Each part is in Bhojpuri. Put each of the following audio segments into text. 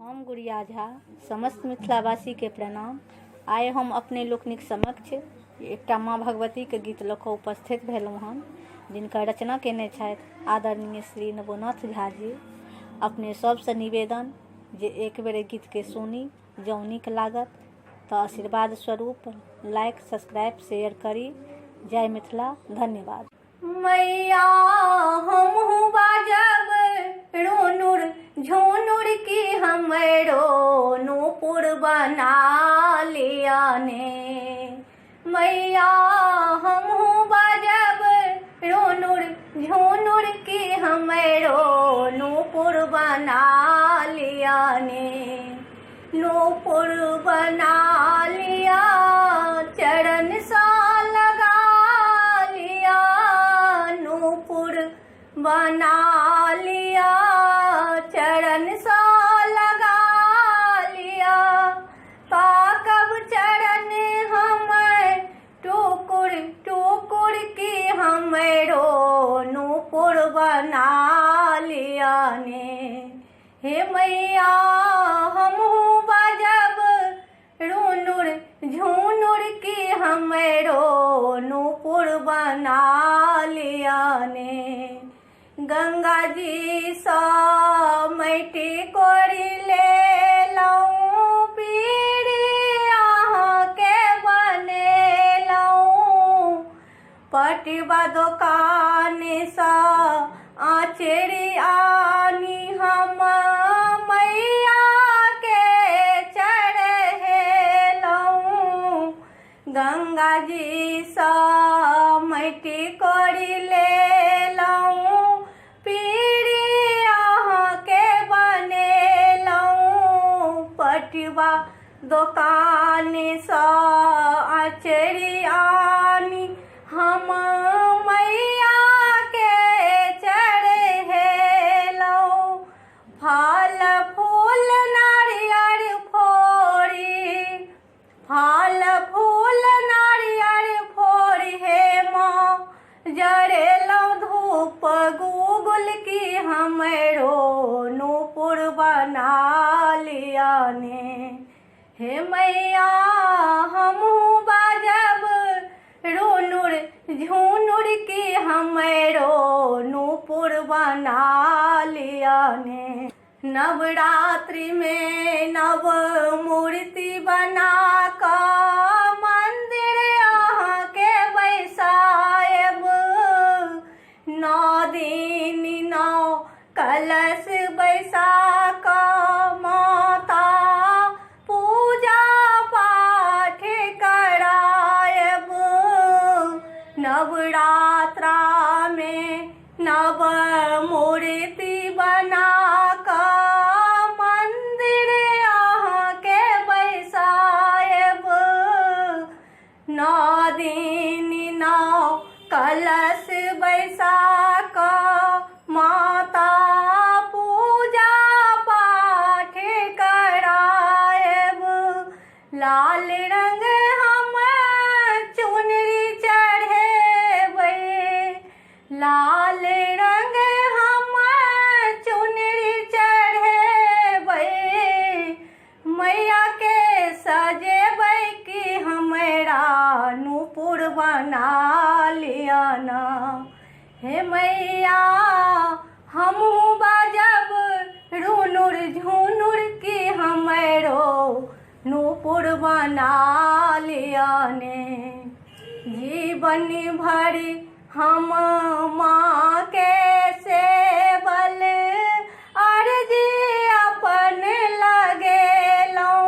हम गुड़िया झा समस्त मिथिलावासी के प्रणाम। आइ हम अपने लोकनिक समक्ष एकटा माँ भगवती के गीत लऽ कऽ उपस्थित भेलहुँ हन, जिनकर रचना केने छथि आदरणीय श्री नवोनाथ झा जी। अपने सबसँ निवेदन जे एक बेर गीत के सुनी, जँ नीक लागत तऽ आशीर्वाद स्वरूप लाइक, सब्सक्राइब, शेयर करी। जय मिथिला, धन्यवाद। मैया हमहु बाजब रोनुर झोनुर की हमरो नूपुर बना लिया ने। मैया हमहु बाजब रोनुर झोनुर की हमरो नूपुर बना लिया ने। नूपुर बना लिया, चरण सा लगा लिया, नूपुर बना लिया, चरण सा लगा लिया। ताकब चरण हम टुकुर टुकुर की हमरो नूपुर बना लिया ने। हे मैया हमहु बाजब रोनुर झुनुर की हमरो नूपुर बना लिया ने। गंगा जी सा मैटी कोरी ले लऊं, पीरी आहाँ के बने लऊं। पटवा दुकान सा आचरी आनी हम मैया के चढ़े लऊं। गंगा जी सा मैटी कोरी ले लऊं, पीरी आहाँ के बने लऊं। पटवा दुकान सा आचरी आनी हम मैया के चढ़े लऊं। फल फूल नारियर फोड़ी, फल फूल नारियर फोड़ी, हे माँ जरे लऊं धूप गूगल की हमरो नूपुर बना लिया ने। हे मैया हमहु बाजब रोनुर झुनुर की हमरो नूपुर बना लिया ने। नवरात्रि में नव मूर्ति बना का मंदिर आहाँ के बैसायब। 9 दिन 9 कलश बैसा का माता पूजा पाठ करायब। नवरात्रा में नव मूर्ति बना का मंदिर आहाँ के बैसायब। 9 दिन 9 कलश बैसा का माता पूजा पाठ करायब। लाल रंग हम चुनरी चढ़ेबै, लाल रंग हम चुनरी चढ़ेबै। मैया के सजेबै की हमरा नूपुर बना लिया ना। हे मैया हमहु बाजब रोनुर झुनुर की हमरो नूपुर बना लिया ने। जीवन भर हम माँ के सेवल अर्जी अपन लगेलऊं।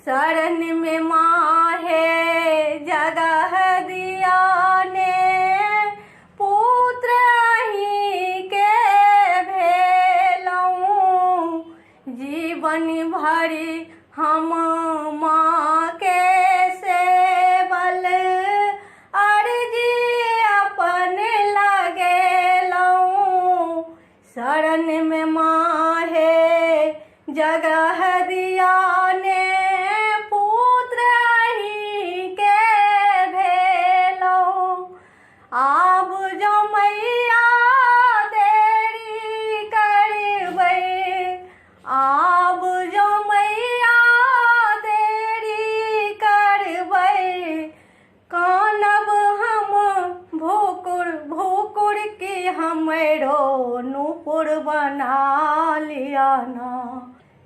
शरण में माँ है जगह दिया ने, पुत्र अहीं के भेलऊं। जीवन भर हम माँ के सेवल अर्जी अपन लगेलऊं। शरण में माँ है जगह दिया ने, पुत्र अहीं के भेलऊं। आब जो मैया देरी करबै, आ ना।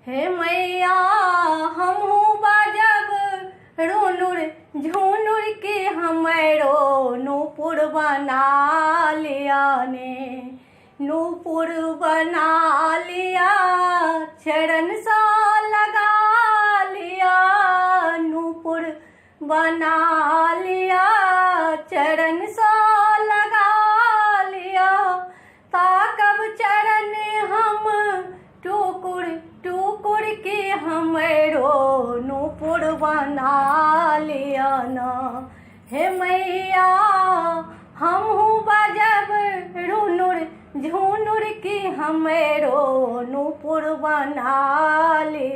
हे मैया हमहू बाजब रुनुर झुनुर की हमरो नूपुर बना लिया ने। नूपुर बना लिया चरण सा लगा लिया। नूपुर बना लिया चरण सा लगा लिया। ताकब चरण हम टुकुर टुकुर की हमरो नूपुर बना लिया ना। हे मैया हमहू बजब रुनुर झुनुर की हमरो नूपुर बना लिया।